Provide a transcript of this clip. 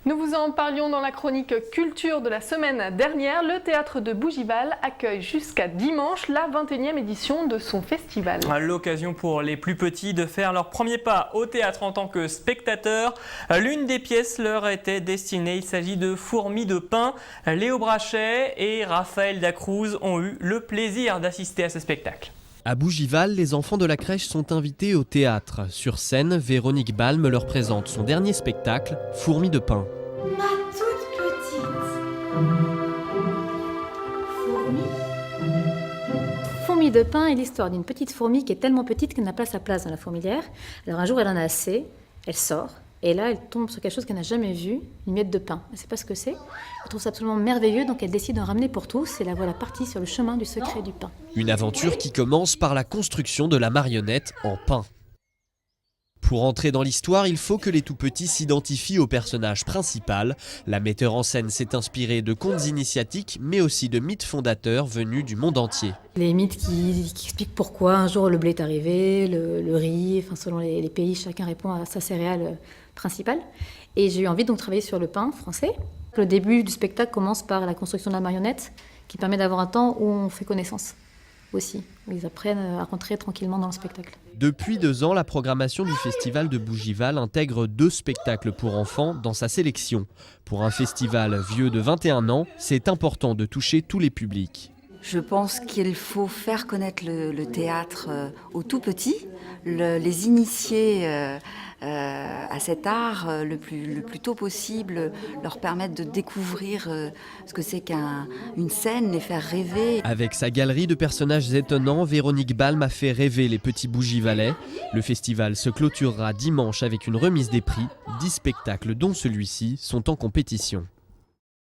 Nous vous en parlions dans la chronique culture de la semaine dernière. Le théâtre de Bougival accueille jusqu'à dimanche la 21e édition de son festival. L'occasion pour les plus petits de faire leur premier pas au théâtre en tant que spectateurs. L'une des pièces leur était destinée. Il s'agit de Fourmis de pain. Léo Brachet et Raphaël Dacruz ont eu le plaisir d'assister à ce spectacle. À Bougival, les enfants de la crèche sont invités au théâtre. Sur scène, Véronique Balme leur présente son dernier spectacle, Fourmis de pain. Ma toute petite Fourmis de pain est l'histoire d'une petite fourmi qui est tellement petite qu'elle n'a pas sa place dans la fourmilière. Alors un jour, elle en a assez, elle sort, et là, elle tombe sur quelque chose qu'elle n'a jamais vu, une miette de pain. Elle ne sait pas ce que c'est. Elle trouve ça absolument merveilleux, donc elle décide d'en ramener pour tous, et la voilà partie sur le chemin du secret du pain. Une aventure qui commence par la construction de la marionnette en pain. Pour entrer dans l'histoire, il faut que les tout-petits s'identifient au personnage principal. La metteur en scène s'est inspirée de contes initiatiques, mais aussi de mythes fondateurs venus du monde entier. Les mythes qui expliquent pourquoi un jour le blé est arrivé, le riz, enfin selon les pays, chacun répond à sa céréale principale. Et j'ai eu envie donc de travailler sur le pain français. Le début du spectacle commence par la construction de la marionnette, qui permet d'avoir un temps où on fait connaissance aussi, où ils apprennent à rentrer tranquillement dans le spectacle. Depuis 2 ans, la programmation du festival de Bougival intègre 2 spectacles pour enfants dans sa sélection. Pour un festival vieux de 21 ans, c'est important de toucher tous les publics. Je pense qu'il faut faire connaître le théâtre aux tout petits, les initier à cet art le plus tôt possible, leur permettre de découvrir ce que c'est qu'une scène, les faire rêver. Avec sa galerie de personnages étonnants, Véronique Balme a fait rêver les petits Bougivalais. Le festival se clôturera dimanche avec une remise des prix. 10 spectacles, dont celui-ci, sont en compétition.